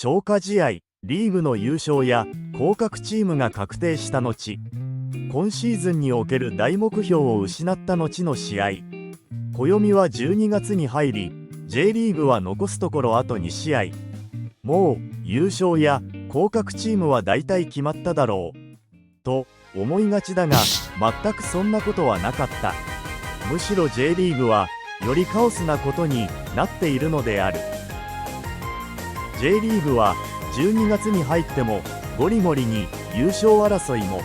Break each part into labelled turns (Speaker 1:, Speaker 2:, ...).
Speaker 1: 消化試合、リーグの優勝や降格チームが確定した後、今シーズンにおける大目標を失った後の試合。暦は12月に入り、J リーグは残すところあと2試合。もう優勝や降格チームは大体決まっただろうと思いがちだが、全くそんなことはなかった。むしろ J リーグはよりカオスなことになっているのである。 J リーグは12月に入ってもゴリゴリに優勝争いも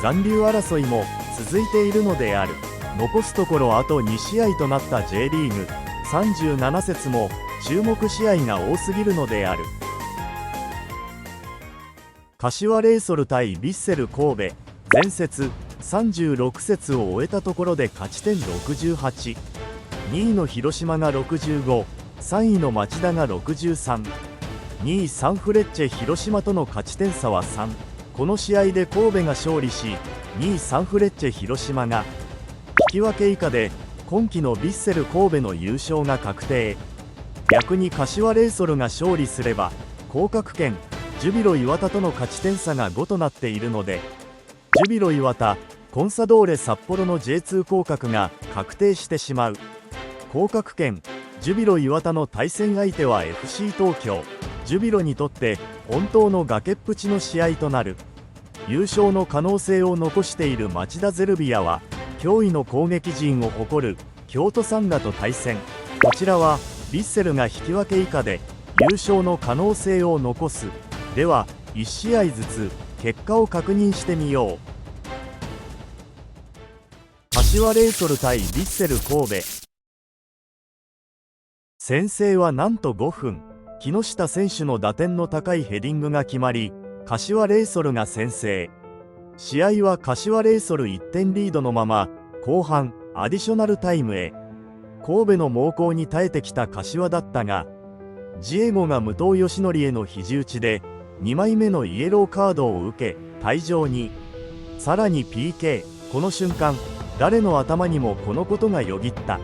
Speaker 1: 残留争いも続いているのである。残すところあと2試合となった J リーグ37節も注目試合が多すぎるのである。柏レイソル対ヴィッセル神戸、前節36節を終えたところで勝ち点68、2位の広島が65、3位の町田が63、2位サンフレッチェ広島との勝ち点差は3。この試合で神戸が勝利し、2位サンフレッチェ広島が引き分け以下で今季のヴィッセル神戸の優勝が確定。逆に柏レイソルが勝利すれば降格圏ジュビロ磐田との勝ち点差が5となっているので、ジュビロ磐田コンサドーレ札幌の J2 降格が確定してしまう。降格圏ジュビロ磐田の対戦相手は FC 東京。ジュビロにとって本当の崖っぷちの試合となる。優勝の可能性を残している町田ゼルビアは驚異の攻撃陣を誇る京都サンガと対戦。こちらはヴィッセルが引き分け以下で優勝の可能性を残す。では1試合ずつ結果を確認してみよう。柏レイソル対ヴィッセル神戸。先制はなんと5分、木下選手の打点の高いヘディングが決まり、柏レイソルが先制。試合は柏レイソル1点リードのまま後半アディショナルタイムへ。神戸の猛攻に耐えてきた柏だったが、ジエゴが武藤義則への肘打ちで2枚目のイエローカードを受け退場に。さらに PK。 この瞬間誰の頭にもこのことがよぎった。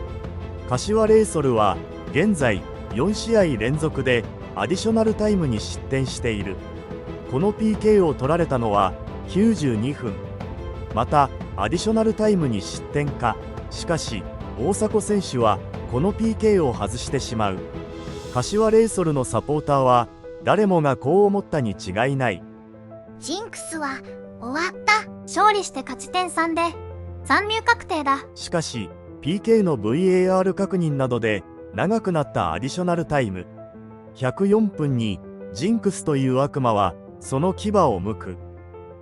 Speaker 1: 柏レイソルは現在4試合連続でアディショナルタイムに失点している。この PK を取られたのは92分。またアディショナルタイムに失点か。しかし大迫選手はこの PK を外してしまう。柏レイソルのサポーターは誰もがこう思ったに違いない。
Speaker 2: ジンクスは終わった。勝利して勝ち点3で残留確定だ。
Speaker 1: しかし PK の VAR 確認などで長くなったアディショナルタイム104分にジンクスという悪魔はその牙を剥く。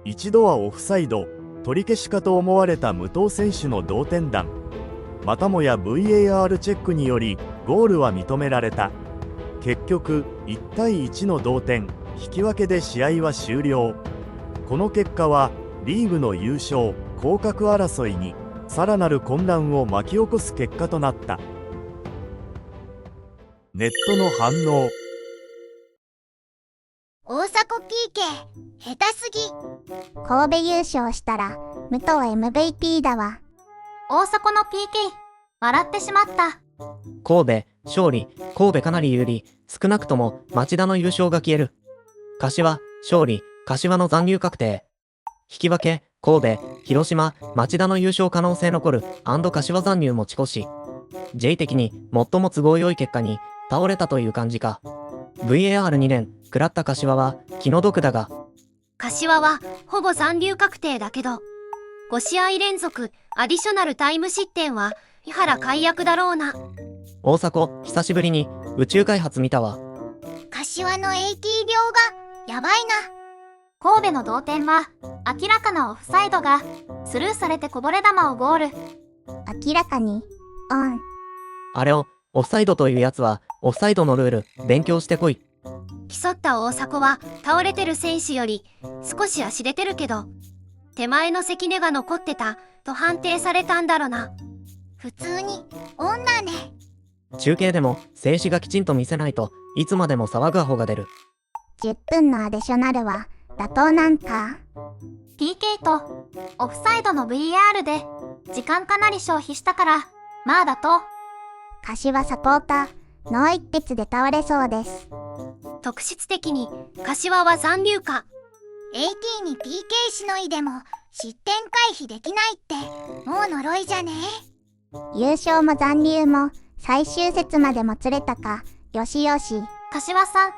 Speaker 1: 一度はオフサイド取り消しかと思われた武藤選手の同点弾。またもや VAR チェックによりゴールは認められた。結局1対1の同点引き分けで試合は終了。この結果はリーグの優勝降格争いにさらなる混乱を巻き起こす結果となった。ネットの反応。
Speaker 2: 大迫 PK 下手すぎ。神戸優勝したら武藤 MVP だわ。大迫の PK 笑ってしまった。
Speaker 3: 神戸勝利。神戸かなり有利。少なくとも町田の優勝が消える。柏勝利。柏の残留確定。引き分け神戸広島町田の優勝可能性残る柏残留持ち越し。J 的に最も都合良い結果に倒れたという感じか。VAR2 年食らった柏は気の毒だが、
Speaker 4: 柏はほぼ残留確定だけど5試合連続アディショナルタイム失点は井原解約だろうな。
Speaker 3: 大迫久しぶりに宇宙開発見たわ。
Speaker 2: 柏の AT 量がやばいな。
Speaker 4: 神戸の同点は明らかなオフサイドがスルーされてこぼれ球をゴール。
Speaker 2: 明らかにオン。
Speaker 3: あれをオフサイドというやつはオフサイドのルール勉強してこい。
Speaker 4: 競った大迫は倒れてる選手より少し足出てるけど手前の関根が残ってたと判定されたんだろな。
Speaker 2: 普通にオンだね。
Speaker 3: 中継でも静止がきちんと見せないといつまでも騒ぐアホが出る。
Speaker 2: 10分のアディショナルは妥当なんか。
Speaker 4: PK とオフサイドの VR で時間かなり消費したからまあ妥当。
Speaker 2: 柏サポーター脳一血で倒れそうです。
Speaker 4: 特質的に柏は残留か。
Speaker 2: AT に PK しのいでも失点回避できないってもう呪いじゃね。優勝も残留も最終節までもつれたか。よしよし。
Speaker 4: 柏さん、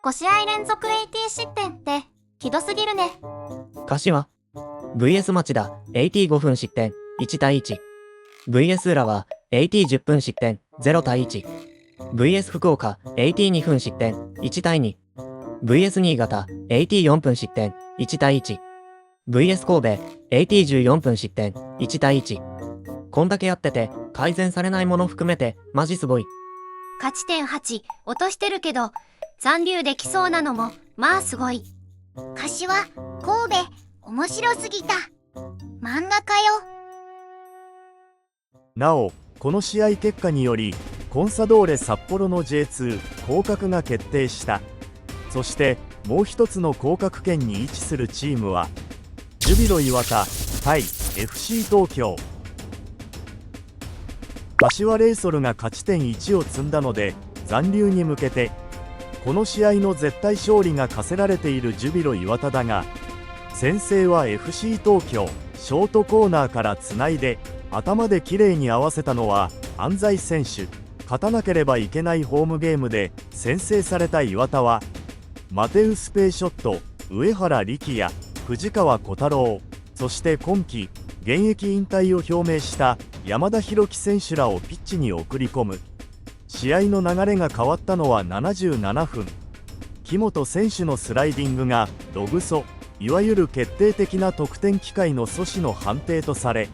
Speaker 4: 5試合連続 AT 失点ってひどすぎるね。
Speaker 3: 柏 VS 町田 AT5 分失点1対1。VS 浦和 AT10 分失点0対1。VS 福岡 AT2 分失点1対2。VS 新潟 AT4 分失点1対1。VS 神戸 AT14 分失点1対1。こんだけやってて改善されないもの含めてマジすごい。
Speaker 4: 勝ち点8落としてるけど残留できそうなのもまあすごい。
Speaker 2: 柏、神戸、面白すぎた。漫画家よ。
Speaker 1: なおこの試合結果によりコンサドーレ札幌の J2 降格が決定した。そしてもう一つの降格圏に位置するチームはジュビロ磐田対 FC 東京。柏レイソルが勝ち点1を積んだので残留に向けてこの試合の絶対勝利が課せられているジュビロ磐田だが、先制は FC 東京。ショートコーナーからつないで頭で綺麗に合わせたのは安西選手。勝たなければいけないホームゲームで先制された磐田はマテウス・ペイショット、上原力也、藤川小太郎、そして今季現役引退を表明した山田裕樹選手らをピッチに送り込む。試合の流れが変わったのは77分。木本選手のスライディングがログソ、いわゆる決定的な得点機会の阻止の判定とされ、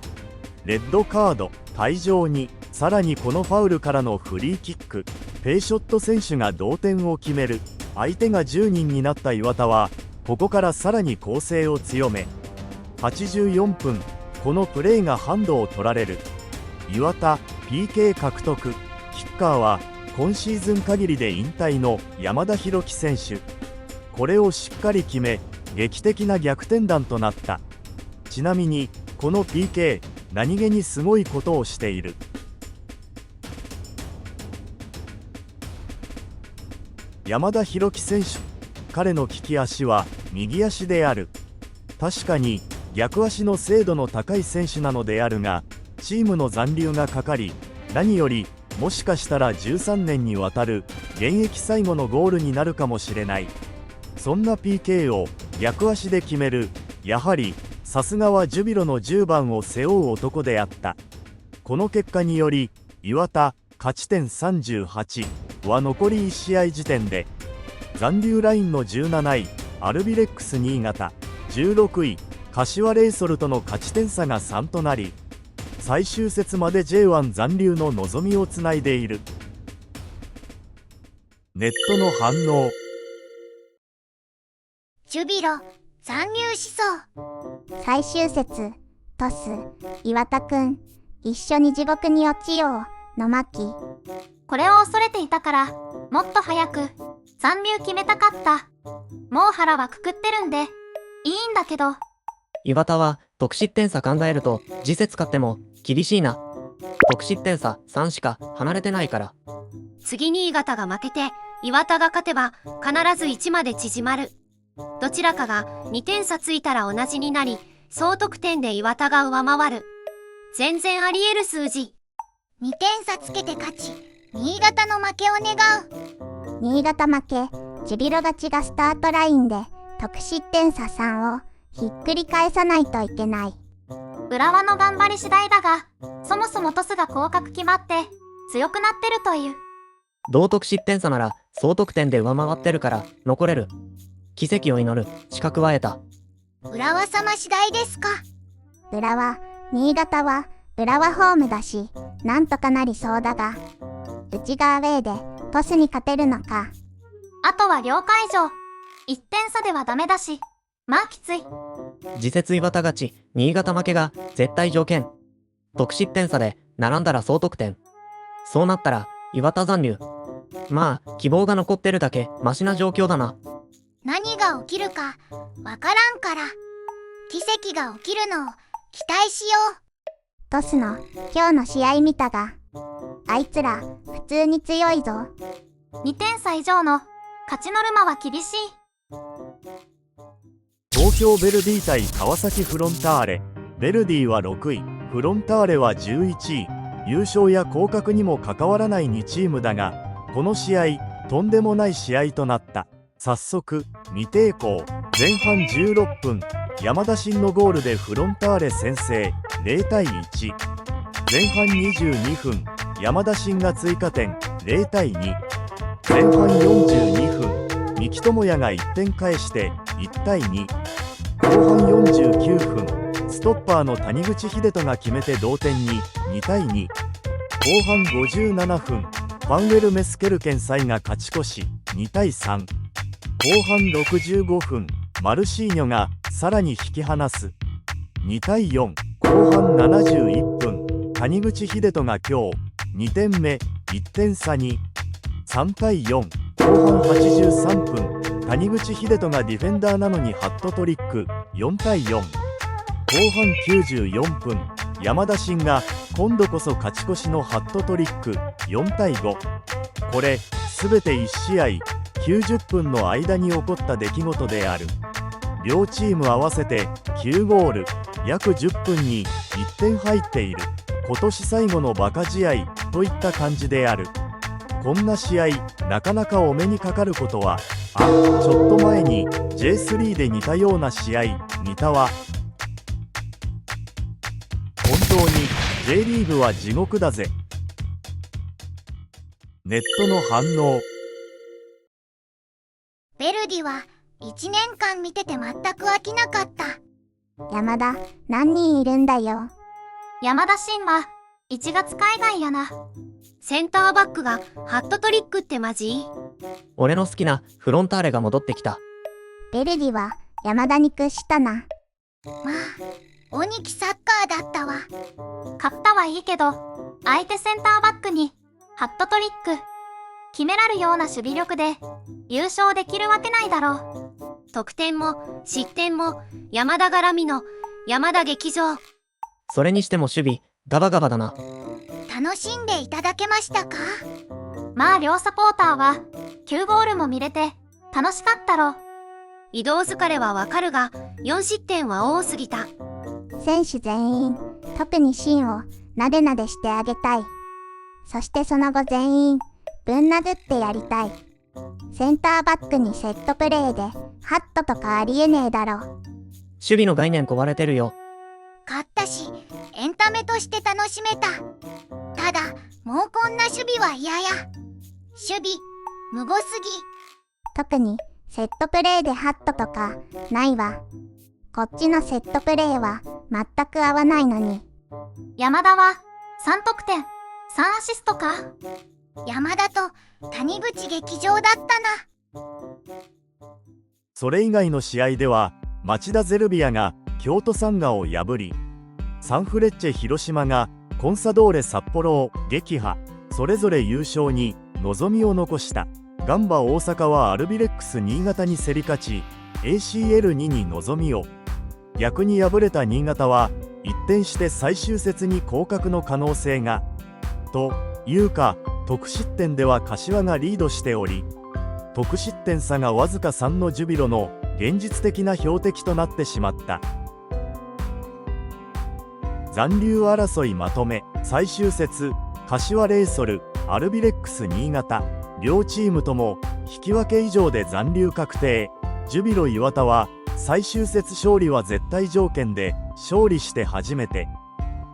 Speaker 1: レッドカード、退場に。さらにこのファウルからのフリーキック、ペイショット選手が同点を決める。相手が10人になった磐田はここからさらに攻勢を強め、84分このプレーがハンドを取られる。磐田 PK 獲得。キッカーは今シーズン限りで引退の山田裕樹選手。これをしっかり決め劇的な逆転弾となった。ちなみにこの PK 何気にすごいことをしている。山田裕樹選手、彼の利き足は右足である。確かに逆足の精度の高い選手なのであるが、チームの残留がかかり、何よりもしかしたら13年にわたる現役最後のゴールになるかもしれない。そんな PK を逆足で決める。やはりさすがはジュビロの10番を背負う男であった。この結果により磐田勝ち点38は残り1試合時点で残留ラインの17位アルビレックス新潟、16位柏レイソルとの勝ち点差が3となり、最終節まで J1 残留の望みをつないでいる。ネットの反応。
Speaker 2: ジュビロ残留しそう。最終節トス、岩田くん一緒に地獄に落ちようの巻。
Speaker 4: これを恐れていたからもっと早く残留決めたかった。もう腹はくくってるんでいいんだけど。
Speaker 3: 磐田は得失点差考えると次節勝っても厳しいな。得失点差3しか離れてないから。
Speaker 4: 次新潟が負けて磐田が勝てば必ず1まで縮まる。どちらかが2点差ついたら同じになり、総得点で磐田が上回る。全然あり得る数字。
Speaker 2: 2点差つけて勝ち、新潟の負けを願う。新潟負け、ジュビロ勝ちがスタートラインで得失点差3をひっくり返さないといけない。
Speaker 4: 浦和の頑張り次第だが、そもそもトスが降格決まって強くなってるという。
Speaker 3: 同得失点差なら総得点で上回ってるから残れる。奇跡を祈る。資格は得た。
Speaker 2: 浦和様次第ですか。浦和、新潟は浦和ホームだし、なんとかなりそうだが、うちがアウェーでトスに勝てるのか。
Speaker 4: あとは両会場。1点差ではダメだし、まあきつい。
Speaker 3: 次節磐田勝ち、新潟負けが絶対条件。得失点差で並んだら総得点。そうなったら磐田残留。まあ希望が残ってるだけマシな状況だな。
Speaker 2: 何が起きるかわからんから、奇跡が起きるのを期待しよう。トスの今日の試合見たが、あいつら普通に強いぞ。
Speaker 4: 2点差以上の
Speaker 5: 勝ちノルマは厳しい。
Speaker 1: 東京ヴェルディ対川崎フロンターレ。ヴェルディは6位、フロンターレは11位。優勝や降格にも関わらない2チームだが、この試合とんでもない試合となった。早速未抵抗。前半16分、山田真のゴールでフロンターレ先制、0対1。前半22分、山田真が追加点、0対2。前半42分、三木智也が1点返して1対2。後半49分、ストッパーの谷口秀人が決めて同点に2対2。後半57分、ファンウェル・メスケルケンサイが勝ち越し2対3。後半65分、マルシーニョがさらに引き離す2対4。後半71分、谷口秀人が今日2点目、1点差に3対4。後半83分、谷口秀人がディフェンダーなのにハットトリック、4対4。後半94分、山田真が今度こそ勝ち越しのハットトリック、4対5。これ全て1試合90分の間に起こった出来事である。両チーム合わせて9ゴール、約10分に1点入っている。今年最後のバカ試合といった感じである。こんな試合なかなかお目にかかることは、ちょっと前に J3 で似たような試合見たわ。本当に J リーグは地獄だぜ。ネットの反応。
Speaker 2: ヴェルディは1年間見てて全く飽きなかった。山田、何人いるんだよ。
Speaker 5: 山田真は1月海外やな。
Speaker 4: センターバックがハットトリックってマジ？
Speaker 3: 俺の好きなフロンターレが戻ってきた。
Speaker 2: ヴェルディは山田に屈したな。まあ、鬼木サッカーだったわ。
Speaker 5: 勝ったはいいけど、相手センターバックにハットトリック決めらるような守備力で優勝できるわけないだろう。
Speaker 4: 得点も失点も山田絡みの山田劇場。
Speaker 3: それにしても守備ガバガバだな。
Speaker 2: 楽しんでいただけましたか？
Speaker 5: まあ両サポーターは9ゴールも見れて楽しかったろ。
Speaker 4: 移動疲れはわかるが4失点は多すぎた。
Speaker 2: 選手全員、特に芯をなでなでしてあげたい。そしてその後全員ぶん殴ってやりたい。センターバックにセットプレーでハットとかありえねえだろ。
Speaker 3: 守備の概念壊れてるよ。
Speaker 2: 勝ったし、エンタメとして楽しめた。ただ、もうこんな守備は嫌や。守備、むごすぎ。特に、セットプレーでハットとか、ないわ。こっちのセットプレーは、全く合わないのに。
Speaker 5: 山田は3得点、3アシストか。
Speaker 2: 山田と谷口劇場だったな。
Speaker 1: それ以外の試合では、町田ゼルビアが京都サンガを破り、サンフレッチェ広島がコンサドーレ札幌を撃破、それぞれ優勝に望みを残した。ガンバ大阪はアルビレックス新潟に競り勝ち ACL2 に望みを。逆に敗れた新潟は一転して最終節に降格の可能性が。というか、得失点では柏がリードしており、得失点差がわずか3のジュビロの現実的な標的となってしまった。残留争いまとめ。最終節、柏レイソル、アルビレックス新潟、両チームとも引き分け以上で残留確定。ジュビロ磐田は最終節勝利は絶対条件で勝利して初めて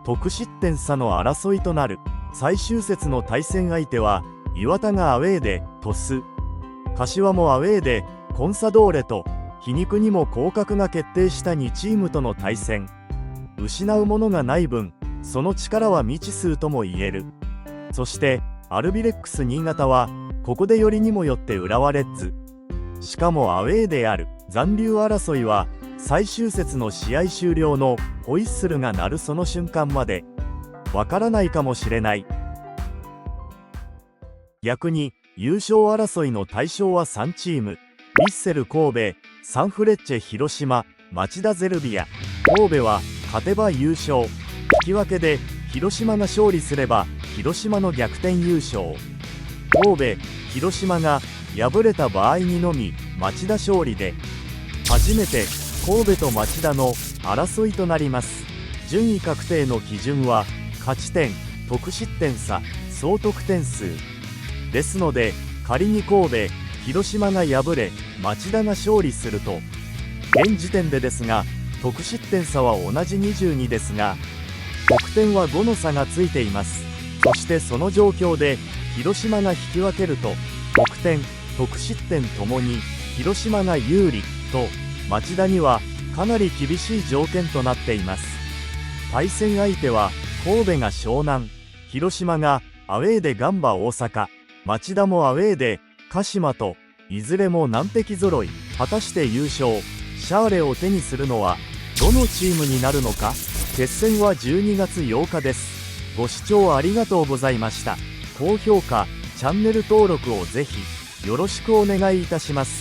Speaker 1: 得失点差の争いとなる。最終節の対戦相手は磐田がアウェーで鳥栖、柏もアウェーでコンサドーレと、皮肉にも降格が決定した2チームとの対戦。失うものがない分、その力は未知数とも言える。そしてアルビレックス新潟はここでよりにもよって浦和レッズ、しかもアウェーである。残留争いは最終節の試合終了のホイッスルが鳴るその瞬間までわからないかもしれない。逆に優勝争いの対象は3チーム。ヴィッセル神戸、サンフレッチェ広島、町田ゼルビア。神戸は勝てば優勝、引き分けで広島が勝利すれば広島の逆転優勝。神戸、広島が敗れた場合にのみ町田勝利で、初めて神戸と町田の争いとなります。順位確定の基準は勝ち点、得失点差、総得点数ですので、仮に神戸、広島が敗れ町田が勝利すると、現時点でですが得失点差は同じ22ですが、得点は5の差がついています。そしてその状況で広島が引き分けると、得点、得失点ともに広島が有利と、町田にはかなり厳しい条件となっています。対戦相手は神戸が湘南、広島がアウェーでガンバ大阪、町田もアウェーで鹿島と、いずれも難敵揃い。果たして優勝、シャーレを手にするのはどのチームになるのか。決戦は12月8日です。ご視聴ありがとうございました。高評価、チャンネル登録をぜひよろしくお願いいたします。